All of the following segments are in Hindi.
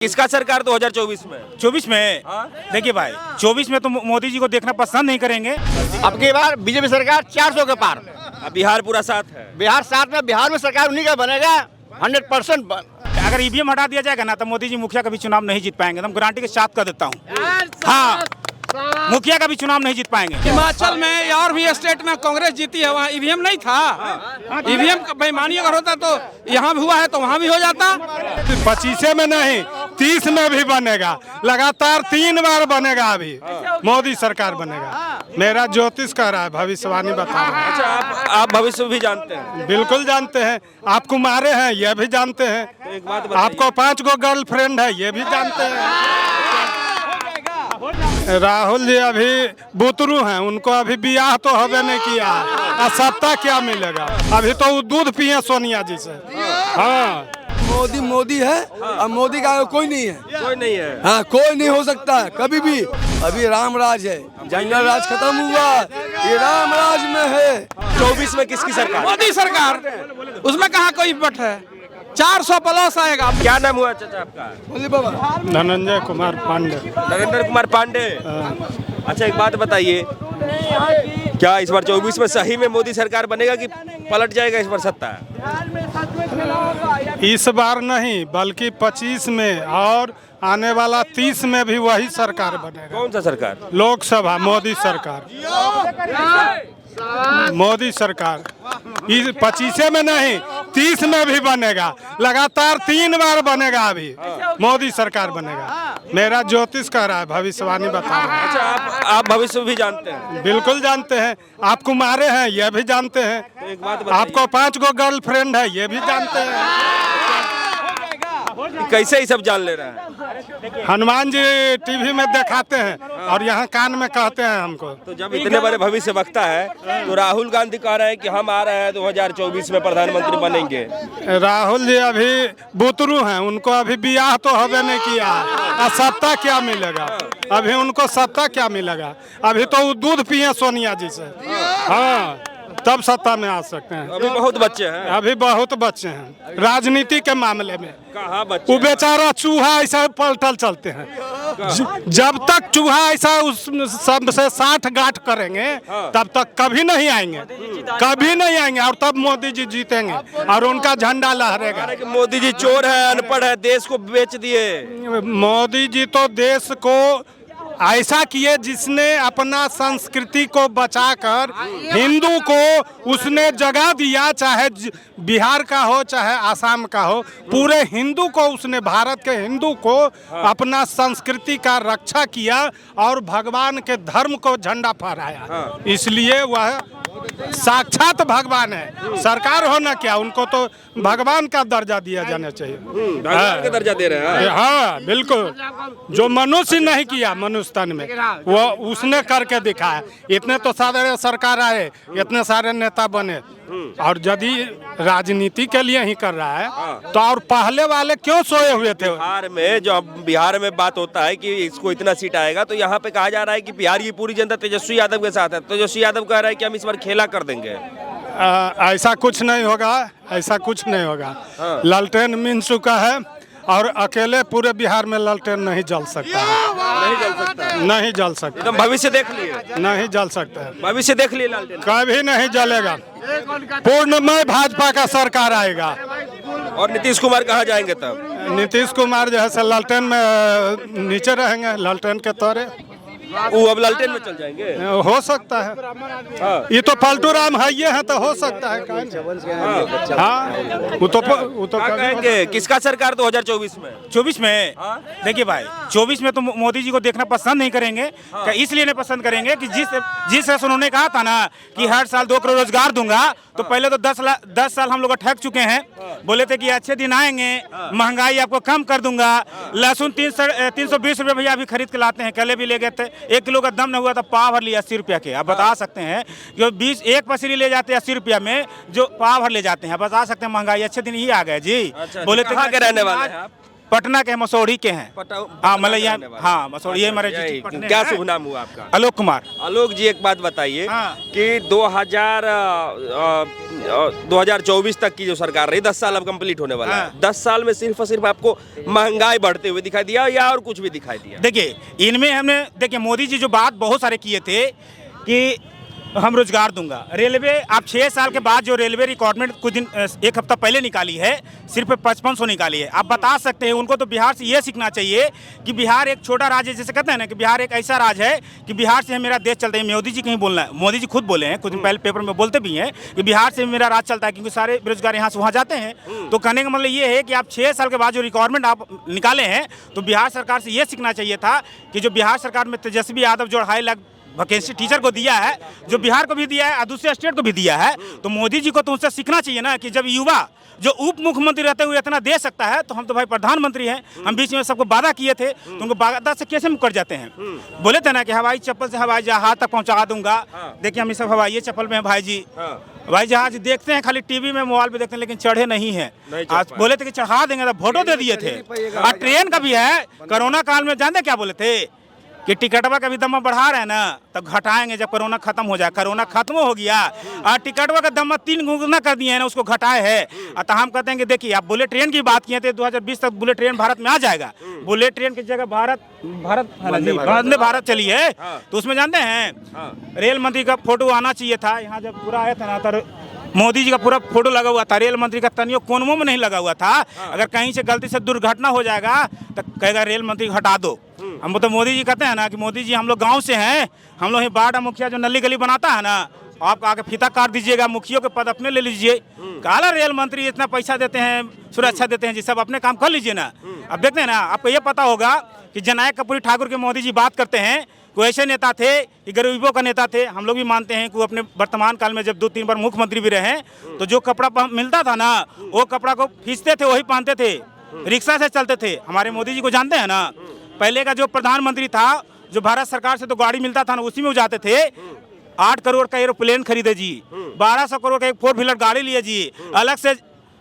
किसका सरकार 2024 में? 24 में देखिए भाई, 24 में तो मोदी जी को देखना पसंद नहीं करेंगे। अब की बार बीजेपी सरकार 400 के पार। अब बिहार पूरा साथ है। बिहार साथ में, बिहार में सरकार उन्हीं का बनेगा 100%। अगर ईवीएम हटा दिया जाएगा ना तो मोदी जी मुखिया कभी चुनाव नहीं जीत पाएंगे। हम गारंटी के साथ कर देता हूँ। हाँ, मुखिया का भी चुनाव नहीं जीत पाएंगे। हिमाचल में और भी स्टेट में कांग्रेस जीती है, वहाँ ईवीएम नहीं था। ईवीएम बेईमानी अगर होता तो यहाँ भी हुआ है तो वहाँ भी हो जाता। 25 में नहीं 30 में भी बनेगा, लगातार 3 बार बनेगा। अभी मोदी सरकार बनेगा। मेरा ज्योतिष कह रहा है, भविष्यवाणी बता रहा है। अच्छा, आप भविष्य भी जानते हैं? बिल्कुल जानते हैं। आप कुमारे हैं ये भी जानते हैं। तो एक बात बताइए। आपको 5 गो गर्लफ्रेंड है ये भी जानते हैं। राहुल जी अभी बुतरू हैं, उनको अभी बियाह तो होवे नहीं किया। और सत्ता क्या मिलेगा? अभी तो वो दूध पिए सोनिया जी से। हाँ, मोदी है और मोदी का कोई नहीं है। कोई नहीं है। हाँ, कोई नहीं हो सकता है कभी भी। अभी राम राज है, जंगल राज खत्म हुआ, ये राम राज में है। 24 में किसकी सरकार? मोदी सरकार, उसमें कहाँ कोई बट है। 400 प्लस आएगा। क्या नाम हुआ चाचा आपका? बोलिए बाबा। धनंजय कुमार पांडे। नरेंद्र कुमार पांडे। अच्छा, एक बात बताइए, क्या इस बार 24 में सही में मोदी सरकार बनेगा कि पलट जाएगा इस बार सत्ता? इस बार नहीं बल्कि 25 में और आने वाला 30 में भी वही सरकार बनेगा। कौन सा सरकार? लोकसभा मोदी सरकार। मोदी सरकार इस 25 में नहीं 30 में भी बनेगा, लगातार 3 बार बनेगा। अभी मोदी सरकार बनेगा। मेरा ज्योतिष कह रहा है, भविष्यवाणी बता रहा है। अच्छा, आप भविष्य भी जानते हैं? बिल्कुल जानते हैं। आप कुमारे हैं ये भी जानते हैं। तो एक बात बताइए। आपको 5 गो गर्लफ्रेंड है ये भी जानते हैं। कैसे ही सब जान ले रहा है? हनुमान जी टीवी में दिखाते हैं और यहाँ कान में कहते हैं हमको। तो जब इतने बड़े भविष्य वक्ता है तो राहुल गांधी कह रहे हैं कि हम आ रहे हैं 2024 में प्रधानमंत्री बनेंगे। राहुल जी अभी बुतरू हैं, उनको अभी बियाह तो होवे नहीं किया। और सत्ता क्या मिलेगा? अभी उनको सत्ता क्या मिलेगा? अभी तो वो दूध पिए सोनिया जी से। हाँ, तब सत्ता में आ सकते हैं। अभी बहुत बच्चे हैं। अभी बहुत बच्चे हैं राजनीति के मामले में। कहाँ बच्चे? वो बेचारा चूहा ऐसा पलटल चलते हैं। जब तक चूहा ऐसा उस सब से 60 गांठ करेंगे तब तक कभी नहीं आएंगे, कभी नहीं आएंगे। और तब मोदी जी जीतेंगे और उनका झंडा लहरेगा। कि मोदी जी चोर है, अनपढ़ है, देश को बेच दिए। मोदी जी तो देश को ऐसा किए जिसने अपना संस्कृति को बचाकर हिंदू को उसने जगह दिया। चाहे बिहार का हो चाहे आसाम का हो, पूरे हिंदू को उसने, भारत के हिंदू को अपना संस्कृति का रक्षा किया और भगवान के धर्म को झंडा फहराया। इसलिए वह साक्षात भगवान है। सरकार होना क्या, उनको तो भगवान का दर्जा दिया जाना चाहिए। भगवान का दर्जा दे रहे हैं। हाँ बिल्कुल, जो मनुष्य नहीं किया मनुष्य तन में वो उसने करके दिखाया। इतने तो सारे सरकार आए, इतने सारे नेता बने, और यदि राजनीति के लिए ही कर रहा है तो और पहले वाले क्यों सोए हुए थे? बिहार में बात होता है कि इसको इतना सीट आएगा, तो यहाँ पे कहा जा रहा है कि बिहार की पूरी जनता तेजस्वी यादव के साथ है। तेजस्वी यादव कह रहा है कि हम इस बार खेला कर देंगे। ऐसा कुछ नहीं होगा, ऐसा कुछ नहीं होगा। लालटेन मिल चुका है और अकेले पूरे बिहार में लालटेन नहीं जल सकता है। नहीं जल सकता। नहीं जल सकता। एकदम भविष्य देख लिए? नहीं जल सकता है। भविष्य देख लिए लालटेन? कभी नहीं जलेगा। पूर्णमय भाजपा का सरकार आएगा। और नीतीश कुमार कहाँ जाएंगे तब? नीतीश कुमार जो है से लालटेन में नीचे रहेंगे, लालटेन के तौरे। वो अब लालटेन में चल जाएंगे? हो सकता है। ये तो फालतू राम है, ये है तो हो सकता है। हाँ, वो तो क्या कहेंगे, किसका सरकार 2024 में? 24 में देखिए भाई, 24 में तो मोदी जी को देखना पसंद नहीं करेंगे। इसलिए नहीं पसंद करेंगे कि जिस उन्होंने कहा था ना कि हर साल 2 करोड़ रोजगार दूंगा, तो पहले तो 10 साल हम लोग ठग चुके हैं। बोले थे कि अच्छे दिन आएंगे, महंगाई आपको कम कर दूंगा। लहसुन 320 रुपये भैया अभी खरीद के लाते हैं। कल भी ले गए थे, 1 किलो का दम न हुआ था, पाव भर लिया 80 रुपया के। आप बता सकते हैं कि 20 एक पसरी ले जाते हैं 80 रुपया में, जो पाव भर ले जाते हैं। बता सकते हैं महंगाई अच्छे दिन ही आ गए जी। अच्छा, बोले थे कहाँ के रहने वाले हैं आप? पटना के मसौड़ी के हैं। हाँ मतलब यहाँ, हाँ मसौड़ी ये हमारे जय डिस्ट्रिक्ट हिंद। पटना क्या है। शुभ नाम हुआ आपका? आलोक कुमार। आलोक जी एक बात बताइए हाँ। कि 2024 तक की जो सरकार रही, 10 साल अब कंप्लीट होने वाला है, हाँ। 10 साल में सिर्फ और सिर्फ आपको महंगाई बढ़ते हुए दिखाई दिया या और कुछ भी दिखाई दिया? देखिए इनमें हमने, देखिए मोदी जी जो बात बहुत सारे किए थे कि हम रोजगार दूंगा, रेलवे आप 6 साल के बाद जो रेलवे रिक्वायरमेंट कुछ दिन एक हफ्ता पहले निकाली है, सिर्फ 5500 निकाली है। आप बता सकते हैं उनको तो बिहार से ये सीखना चाहिए कि बिहार एक छोटा राज्य है, जैसे कहते हैं ना कि बिहार एक ऐसा राज्य है कि बिहार से मेरा देश चलता है। मोदी जी कहीं बोलना है, मोदी जी खुद बोले हैं, कुछ दिन पहले पेपर में बोलते भी हैं कि बिहार से मेरा राज चलता है, क्योंकि सारे बेरोजगार यहाँ से वहाँ जाते हैं। तो कहने का मतलब ये है कि आप 6 साल के बाद जो रिक्वायरमेंट आप निकाले हैं, तो बिहार सरकार से ये सीखना चाहिए था कि जो बिहार सरकार में तेजस्वी यादव जो 2.5 लाख वैकेंसी टीचर को दिया है, जो बिहार को भी दिया है और दूसरे स्टेट को भी दिया है, तो मोदी जी को तो उससे सीखना चाहिए ना कि जब युवा जो उप मुख्यमंत्री रहते हुए इतना दे सकता है, तो हम तो भाई प्रधानमंत्री हैं, हम बीच में सबको वादा किए थे, तो उनको वादा से कैसे मुकर जाते हैं? बोले थे ना कि हवाई चप्पल से हवाई जहाज तक पहुंचा दूंगा। देखिए हम सब हवाई चप्पल में हैं भाई जी। हवाई जहाज देखते हैं खाली टीवी में, मोबाइल पे देखते हैं, लेकिन चढ़े नहीं है। आज बोले थे कि चढ़ा देंगे, तो वोटों दे दिए थे। और ट्रेन का भी है, कोरोना काल में जानते क्या बोले थे कि टिकटवा का भी दम बढ़ा रहे हैं ना, तब घटाएंगे जब कोरोना खत्म हो जाए। कोरोना खत्म हो गया और टिकटवा का दम 3 गुना कर दिए हैं ना, उसको घटाए है। तो हम कहते हैं कि देखिए आप बुलेट ट्रेन की बात किए थे, 2020 तक बुलेट ट्रेन भारत में आ जाएगा। बुलेट ट्रेन की जगह वंदे भारत चली है, तो उसमें जानते हैं रेल मंत्री का फोटो आना चाहिए था। यहाँ जब पूरा आया था ना, तो मोदी जी का पूरा फोटो लगा हुआ था, रेल मंत्री का तनियो कोनमों में नहीं लगा हुआ था। अगर कहीं से गलती से दुर्घटना हो जाएगा तो कहेगा रेल मंत्री हटा दो। हम तो मोदी जी कहते हैं ना कि मोदी जी हम लोग गांव से हैं, हम लोग बाड़ा मुखिया जो नली गली बनाता है ना, आप आके फीता काट दीजिएगा, मुखियों के पद अपने ले लीजिए। काला रेल मंत्री इतना पैसा देते हैं, सुरक्षा देते हैं जी, सब अपने काम कर लीजिए ना। अब देखते हैं ना, आपको ये पता होगा कि जननायक कर्पूरी ठाकुर के मोदी जी बात करते हैं, कोई ऐसे नेता थे कि गरीबों का नेता थे। हम लोग भी मानते हैं कि वो अपने वर्तमान काल में जब 2-3 बार मुख्यमंत्री भी रहे, तो जो कपड़ा मिलता था ना, वो कपड़ा को खींचते थे, वही पहनते थे, रिक्शा से चलते थे। हमारे मोदी जी को जानते हैं ना, पहले का जो प्रधानमंत्री था, जो भारत सरकार से तो गाड़ी मिलता था ना, उसी में वो जाते थे। 8 करोड़ का एरोप्लेन खरीदे जी, 1200 करोड़ का एक 4 व्हीलर गाड़ी लिए जी, अलग से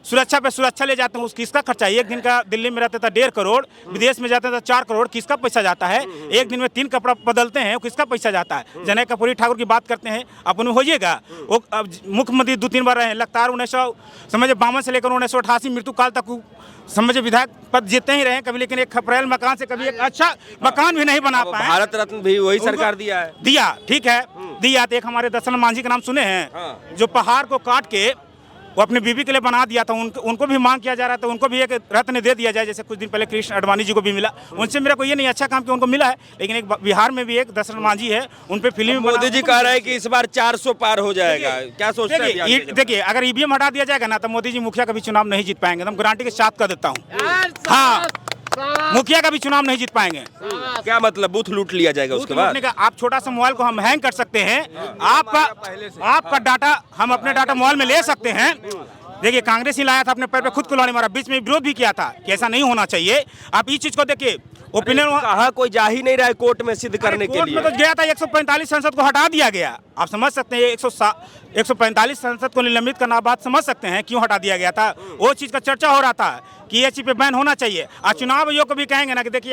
सुरक्षा पे सुरक्षा ले जाते हैं। उस किसका खर्चा? एक दिन का दिल्ली में रहता था 1.5 करोड़, विदेश में जाता था 4 करोड़, किसका पैसा जाता है? एक दिन में 3 कपड़ा बदलते हैं, किसका पैसा जाता है? जननायक कर्पूरी ठाकुर की बात करते हैं, आप उन्हें होइएगा। वो मुख्यमंत्री 2-3 बार रहे, लगातार 1952 से लेकर 1988 मृत्यु काल तक समझे विधायक पद जीतते ही रहे कभी, लेकिन एक खपरेल मकान से कभी एक अच्छा मकान भी नहीं बना पाए। भारत रत्न भी वही सरकार दिया है, दिया ठीक है, दिया। तो एक हमारे दशरथ मांझी का नाम सुने हैं, जो पहाड़ को काट के वो अपनी बीबी के लिए बना दिया था, उनको भी मांग किया जा रहा था, उनको भी एक रत्न दे दिया जाए, जैसे कुछ दिन पहले कृष्ण अडवाणी जी को भी मिला। उनसे मेरा कोई ये नहीं अच्छा काम कि उनको मिला है, लेकिन एक बिहार में भी एक दशरथ मांझी है, उन पे फिल्म मोदी जी कह रहे हैं कि इस बार 400 पार हो जाएगा। क्या सोचते हैं? देखिए अगर ईवीएम हटा दिया जाएगा ना, तो मोदी जी मुखिया का भी चुनाव नहीं जीत पाएंगे, तो हम गारंटी के साथ कर देता हूँ। हाँ, मुखिया का भी चुनाव नहीं जीत पाएंगे। क्या मतलब? बूथ लूट लिया जाएगा उसके बाद? आप छोटा सा मोबाइल को हम हैंग कर सकते हैं, आपका डाटा हम अपने डाटा मोबाइल में ले सकते हैं। देखिए कांग्रेस ही लाया था, अपने पैर पे खुद कुल्हाड़ी मारा, बीच में विरोध भी किया था कि ऐसा नहीं होना चाहिए। आप इस चीज को देखिए, ओपिनियन कहा कोई जा ही नहीं रहा है कोर्ट में सिद्ध करने के लिए। में तो गया था, 145 संसद को हटा दिया गया। आप समझ सकते हैं 145 संसद को निलंबित करना, बात समझ सकते हैं क्यों हटा दिया गया था। वो चीज का चर्चा हो रहा था कि ये चीज पे बैन होना चाहिए। और चुनाव आयोग को भी कहेंगे ना कि देखिए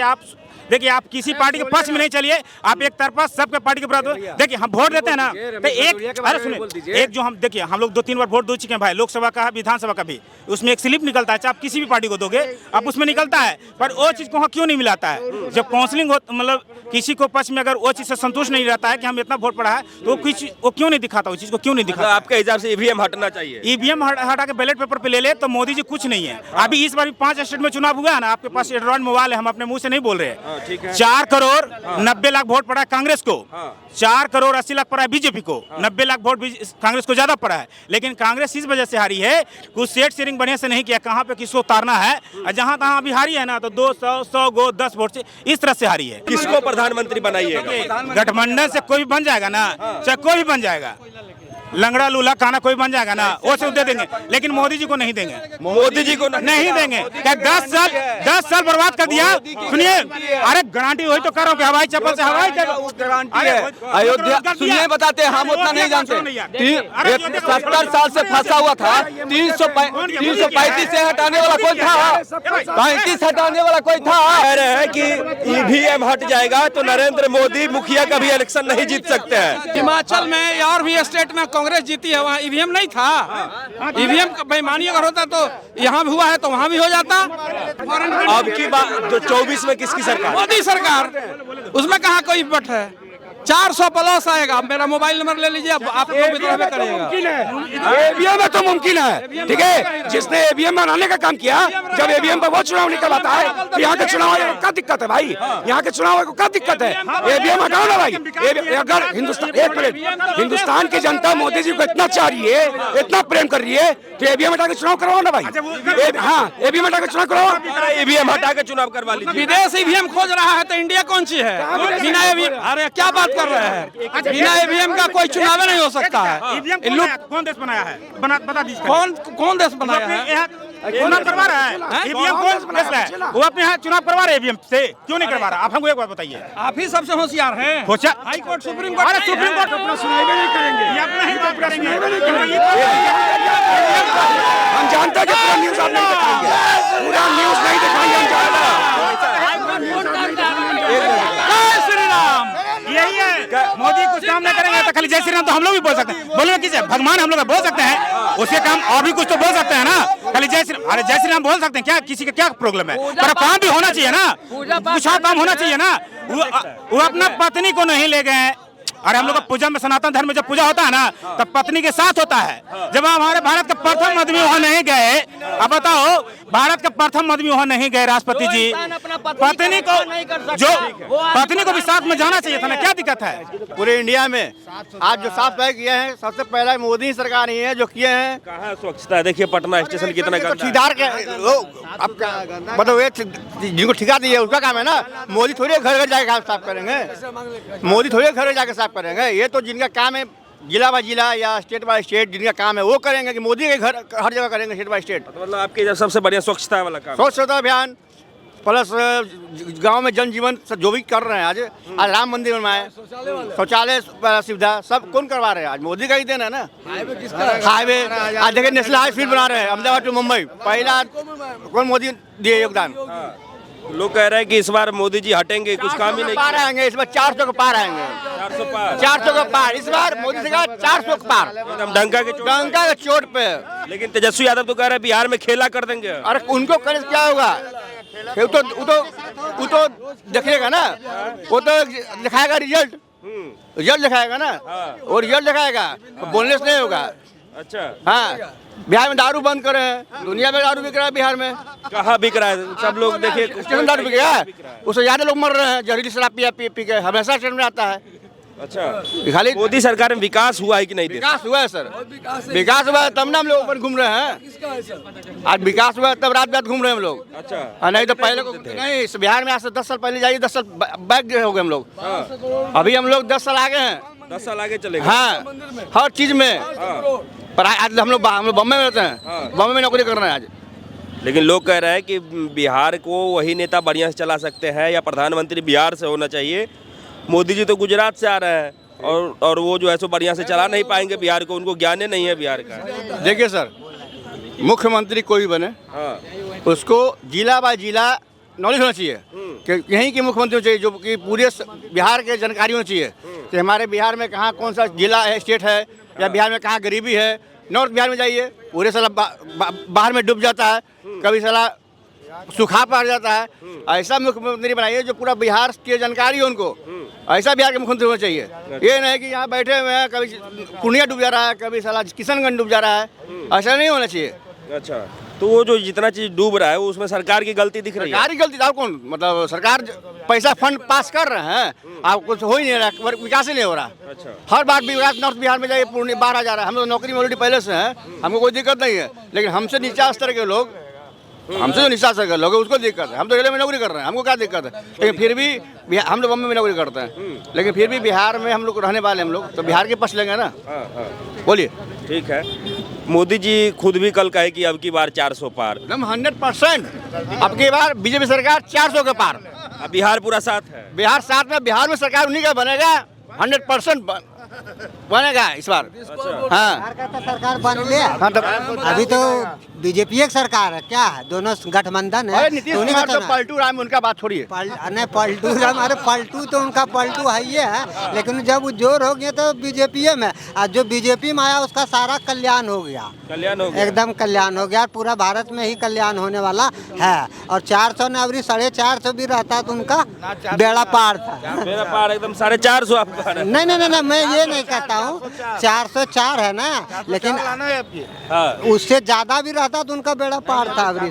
आप किसी पार्टी के पक्ष में नहीं चलिए, आप एक तरफा सबके पार्टी के बराबर। देखिए हम वोट देते हैं ना, तो एक अरे सुनिए, एक जो हम देखिए हम लोग 2-3 बार वोट दे चुके हैं भाई, लोकसभा का विधानसभा का भी, उसमें एक स्लिप निकलता है, चाहे आप किसी भी पार्टी को दोगे आप उसमें निकलता है, पर वो चीज को क्यों नहीं मिलाता है? जब काउंसलिंग हो, मतलब किसी को पक्ष में अगर वो चीज से संतुष्ट नहीं रहता है कि हम इतना वोट पड़ा है, तो वो क्यों नहीं दिखाता? उस चीज को क्यों नहीं दिखाता? आपके हिसाब से ईवीएम हटना चाहिए? ईवीएम हटा के बैलेट पेपर पे ले ले तो मोदी जी कुछ नहीं है। अभी इस बार 5 स्टेट में चुनाव हुआ है ना, आपके पास एंड्रॉइड मोबाइल है, हम अपने मुंह से नहीं बोल रहे। 4 करोड़ 90 लाख वोट पड़ा है कांग्रेस को, 4 करोड़ 80 लाख पड़ा है बीजेपी को, 90 लाख वोट कांग्रेस को ज्यादा पड़ा है। लेकिन कांग्रेस इस वजह से हारी है कि सेट शेयरिंग बढ़िया से नहीं किया, कहाँ पे किसको उतारना है, और जहां तहां अभी हारी है ना, तो 200 गो 10 वोट से इस तरह से हारी है। किसको प्रधानमंत्री बनाइएगा? गठबंधन से कोई भी बन जाएगा ना, चाहे कोई भी बन जाएगा, लंगड़ा लूला खाना कोई बन जाएगा ना, वो सब दे देंगे, लेकिन मोदी जी को नहीं देंगे। मोदी जी को नहीं देंगे। क्या 10 साल बर्बाद कर दिया। सुनिए, अरे गारंटी वही तो कर रहा हूँ कि हवाई चप्पल से हवाई गारंटी है। अयोध्या सुनिए बताते हैं, हम उतना नहीं जानते। 70 साल से फंसा हुआ था। 335 से हटाने वाला कोई था? 35 हटाने वाला कोई था? कह रहे हैं कि ईवीएम हट जाएगा तो नरेंद्र मोदी मुखिया कभी इलेक्शन नहीं जीत सकते हैं। हिमाचल में और भी स्टेट में कांग्रेस जीती है, वहाँ ईवीएम नहीं था। ईवीएम का बेईमानी अगर होता तो यहाँ भी हुआ है तो वहाँ भी हो जाता। अब की बात जो 24 में किसकी सरकार? मोदी सरकार, उसमें कहाँ कोई बट है। 400 प्लस आएगा। मेरा मोबाइल नंबर ले लीजिए, आप लोग विद्रोह में करिएगा। ईवीएम में तो मुमकिन है, ठीक है। जिसने ईवीएम बनाने का काम किया, जब ईवीएम पर वो चुनाव निकलवाता है तो यहाँ के चुनाव आयोग को क्या दिक्कत है भाई? यहाँ के चुनाव आयोग को क्या दिक्कत है? ईवीएम हटाओ ना भाई। अगर हिंदुस्तान की जनता मोदी जी को इतना चाह रही है, इतना प्रेम कर रही है, तो ईवीएम हटा के चुनाव करवाओ ना भाई। हाँ, ईवीएम हटा के चुनाव करवाओ। ईवीएम हटा के चुनाव करवा लीजिए। विदेश ईवीएम खोज रहा है तो इंडिया कौन सी है? बिना ईवीएम, अरे क्या बात कर रहे हैं? बिना ईवीएम का कोई चुनाव नहीं हो सकता है। ईवीएम कौन देश बनाया है? बता दीजिए। कौन देश बनाया है? चुनाव करवा रहा है। ईवीएम कौन देश है? वो अपने यहाँ चुनाव करवा रहे हैं ईवीएम से, क्यों नहीं करवा रहा? आप हमको एक बात बताइए। आप ही सबसे होशियार हैं। होशियार हाई कोर्ट, सुप्रीम कोर्ट। अरे सुप्रीम कोर्ट अपना सुनाई नहीं करेंगे, ये अपना ही बात करेंगे। हम जानते हैं कि पूरा न्यूज आप नहीं दिखाएंगे, पूरा न्यूज नहीं दिखाएंगे, हम जानते जय श्री राम। यही है, मोदी कुछ काम नहीं करेंगे तो खाली जय श्री राम तो हम लोग भी बोल सकते हैं। बोले किसे भगवान हम लोग बोल सकते हैं, उसके काम और भी कुछ तो बोल सकते हैं ना। खाली जय श्री, अरे जय श्री राम बोल सकते हैं क्या? किसी का क्या प्रॉब्लम है? पर काम भी होना चाहिए ना, कुछ और काम होना चाहिए ना। वो अपना पत्नी को नहीं ले गए। अरे हम लोग का पूजा में, सनातन धर्म में जब पूजा होता है ना, तब पत्नी के साथ होता है। जब हमारे भारत के प्रथम आदमी वहाँ नहीं गए, अब बताओ, भारत के प्रथम आदमी वहाँ नहीं गए राष्ट्रपति जी, पत्नी को भी साथ में जाना चाहिए था ना, क्या दिक्कत है? पूरे इंडिया में आज जो साफ तय किए हैं, सबसे पहले मोदी सरकार ही है जो किए हैं। कहाँ स्वच्छता है? देखिए पटना स्टेशन कितना गंदा है। ठेकेदार के अब मतलब ये जिनको ठिका दिए उनका काम है ना। मोदी थोड़ी घर घर जाके साफ करेंगे, मोदी थोड़ी घर जाके साफ करेंगे। ये तो जिनका काम है जिला बाय जिला या स्टेट बाय स्टेट, जिनका काम है वो करेंगे, कि मोदी के घर हर जगह करेंगे स्टेट बाय स्टेट। तो मतलब आपके जब सबसे बढ़िया स्वच्छता वाला काम, स्वच्छता अभियान प्लस गांव में जनजीवन जो भी कर रहे हैं। आज राम मंदिर बनवाए, शौचालय सुविधा सब कौन करवा रहे हैं? आज मोदी का ही देना है ना। हाईवे आज देखिए, नेशनल हाईवे फिर बना रहे हैं अहमदाबाद टू मुंबई, पहला कौन मोदी दिए योगदान। लोग कह रहे हैं कि इस बार मोदी जी हटेंगे, कुछ काम ही नहीं पार आएंगे इस बार, 400 के पार आएंगे। 400 का पार इस बार मोदी सरकार 400 का पार, एकदम डंका डंका के चोट पे। लेकिन तेजस्वी यादव तो कह रहे हैं बिहार में खेला कर देंगे। अरे उनको करे क्या होगा? वो तो देखिएगा ना, वो तो दिखाएगा रिजल्ट दिखाएगा ना, और रिजल्ट दिखाएगा, बोलने से नहीं होगा। अच्छा, हाँ, बिहार में दारू बंद करे हैं, दुनिया में दारू बिक रहा है बिहार में। कहाँ बिक रहा है? सब लोग देखिए, स्टेशन दारू बिक रहा है, उससे ज्यादा लोग मर रहे हैं जहरीली शराब पी के, हमेशा स्टेशन में आता है। अच्छा, खाली मोदी सरकार में विकास हुआ है कि नहीं? विकास हुआ है सर, विकास हुआ है तब ना हम लोग ऊपर घूम रहे हैं। आज विकास हुआ है तब रात रात घूम रहे हैं हम लोग। अच्छा, नहीं तो पहले को नहीं। इस बिहार में आज से 10 साल पहले जाइए, 10 साल बैक हो गए हम लोग। अभी हम लोग 10 साल आगे हैं, 10 साल आगे चलेगा। हाँ, हर चीज में। पर आज हम लोग बम्बई में रहते हैं, बम्बई में नौकरी कर रहे हैं आज। लेकिन लोग कह रहे हैं कि बिहार को वही नेता बढ़िया से चला सकते हैं, या प्रधानमंत्री बिहार से होना चाहिए। मोदी जी तो गुजरात से आ रहे हैं, और वो जो है सो बढ़िया से चला नहीं पाएंगे बिहार को, उनको ज्ञान ही नहीं है बिहार का। देखिए सर, मुख्यमंत्री कोई बने, उसको जिला बाय जिला नॉलेज होना चाहिए कि यहीं के मुख्यमंत्री चाहिए, जो कि पूरे बिहार के जानकारी होनी चाहिए कि हमारे बिहार में कहाँ कौन सा जिला है, स्टेट है, या बिहार में कहाँ गरीबी है। नॉर्थ बिहार में जाइए, पूरे साला बाहर में डूब जाता है, कभी साला सूखा पड़ जाता है। ऐसा मुख्यमंत्री बनाइए जो पूरा बिहार की जानकारी हो उनको। ऐसा बिहार के मुख्यमंत्री होना चाहिए। ये नहीं कि यहाँ बैठे हुए हैं, कभी पूर्णिया डूब जा रहा है, कभी साला किशनगंज डूब जा रहा है, ऐसा नहीं होना चाहिए। अच्छा, तो वो जो जितना चीज डूब रहा है वो उसमें सरकार की गलती दिख रही है? सरकार की गलती था कौन? मतलब सरकार पैसा फंड पास कर रहे हैं, आप कुछ हो ही नहीं रहा, विकास ही नहीं हो रहा। अच्छा, हर बार विकास नॉर्थ बिहार में जाइए, पूर्णिया बाहर आ जा रहा है। हम लोग नौकरी में ऑलरेडी पहले से हैं, हमको कोई दिक्कत नहीं है, लेकिन हमसे नीचा स्तर के लोग हमसे जो निशा से कर लोगे उसको दिक्कत है। हम तो रेलवे में नौकरी कर रहे हैं, हमको क्या दिक्कत है? लेकिन फिर भी हम लोग बम्बई में नौकरी करते हैं, लेकिन फिर भी बिहार में हम लोग रहने वाले हम लोग, तो बिहार के पक्ष लेंगे ना। बोलिए। ठीक है, मोदी जी खुद भी कल कहे कि अब की बार 400 पार। एकदम 100%। अब की बार बीजेपी सरकार 400 के पार। अब बिहार पूरा साथ है। बिहार साथ में, बिहार में सरकार उन्हीं का बनेगा, 100% बनेगा इस बार। हाँ सरकार बन लिया। हाँ, तो अभी तो बीजेपी की सरकार है, क्या है, दोनों गठबंधन है। नीतीश तो उन्हीं कुमार का तो चलना है। पलटू राम, उनका बात छोड़िए। नहीं पलटू राम, अरे पलटू तो उनका पलटू है ही है, लेकिन जब वो जोर हो गया तो बीजेपी में, और जो बीजेपी में आया उसका सारा कल्याण हो गया, कल्याण हो गया। एकदम कल्याण हो गया। पूरा भारत में ही कल्याण होने वाला है। और 400 ने अभी 450 भी रहता तो उनका बेड़ा पार था। मेरा पार एकदम 450 आपका। नहीं नहीं नहीं, मैं ये नहीं कहता हूँ, 404 है ना, लेकिन हाँ। उससे ज्यादा भी रहता तो उनका बेड़ा पार था अभी।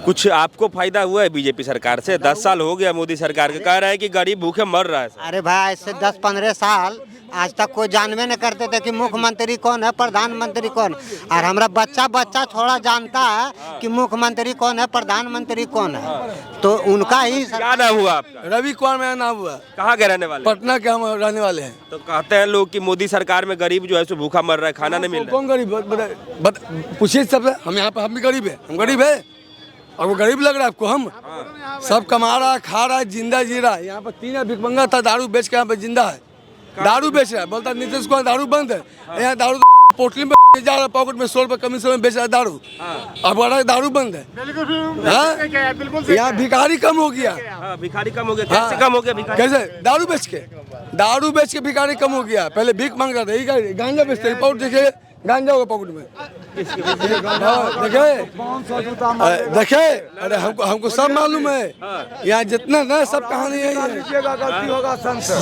कुछ आपको फायदा हुआ है बीजेपी सरकार से? 10 साल हो गया मोदी सरकार के, कह रहा है कि गरीब भूखे मर रहा है। अरे भाई, इससे 10-15 साल आज तक कोई जानवे नहीं करते थे कि मुख्यमंत्री कौन है, प्रधानमंत्री कौन। और हमारा बच्चा थोड़ा जानता है कि मुख्यमंत्री कौन है, प्रधानमंत्री कौन है, तो उनका ही। क्या नाम हुआ आपका? रवि कुमार मेरा नाम हुआ। कहाँ के रहने वाले? पटना के हम रहने वाले हैं। तो कहते हैं लोग कि मोदी सरकार में गरीब जो है सो भूखा मर रहा है, खाना नहीं मिल रहा कौन गरीब? पूछिए सबसे। हम यहाँ पे हम भी गरीब है, हम गरीब है और वो गरीब लग रहा है आपको? हम सब कमा रहा है, खा रहा है, जिंदा जी रहा है। यहाँ पर 3 भिखमंगा था, दारू बेच के यहाँ पे जिंदा है, दारू बेच रहा है। बोलता नीतीश कुमार दारू बंद है, यहाँ दारू पोटली में जा रहा, पॉकेट में 100 रुपए कमीशन में बेच रहा है दारू। अब बोल रहा है दारू बंद है। यहाँ भिखारी कम हो गया। है। भिखारी कम हो गया? कैसे कम हो गया भिखारी? कैसे? दारू बेच के भिखारी कम हो गया। पहले भीख मांग रहा था, ये गांजा बेचते, पाउच देखिए, गांजा होगा पॉकेट में। देखे, अरे हमको सब मालूम है। यहाँ जितना ना सब कहानी है,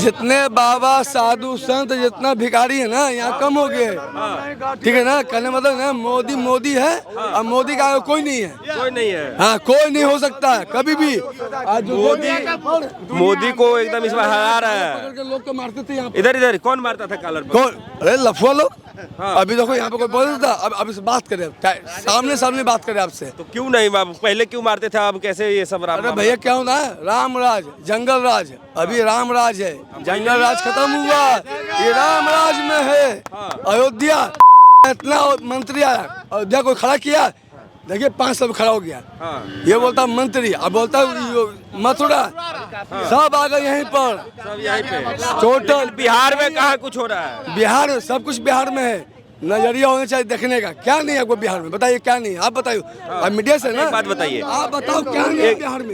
जितने बाबा साधु संत जितना भिखारी है ना, यहाँ कम हो गए। ठीक है ना? कहने मतलब ना, मोदी है और मोदी का कोई नहीं है। कोई नहीं है। हाँ, कोई नहीं हो सकता कभी भी। आज मोदी को एकदम इस बार हरा रहा है। लोग तो मारते थे यहाँ। इधर कौन मारता था कॉलर पर? कौन? अरे लफुआ लोग। अभी देखो यहाँ पे कोई बोल रहा था, अब इस बात करें, सामने बात करें आपसे। तो क्यों नहीं? पहले क्यों मारते थे, अब कैसे ये सब? अरे भैया क्या होता है, राम राज जंगल राज, अभी राम राज है, जंगल राज खत्म हुआ, ये राम राज में है। अयोध्या इतना मंत्री आया, अयोध्या को खड़ा किया, देखिए 5 साल खड़ा हो गया। ये बोलता मंत्री, अब बोलता मथुरा, सब आ गए यहीं पर, सब यहीं पे टोटल। बिहार में कहाँ कुछ हो रहा है? बिहार सब कुछ बिहार में है, नजरिया होना चाहिए देखने का। क्या नहीं है आपको बिहार में? बताइए क्या नहीं है, आप बताइए। आप मीडिया से ना एक बात बताइए। आप बताओ क्या नहीं है बिहार में?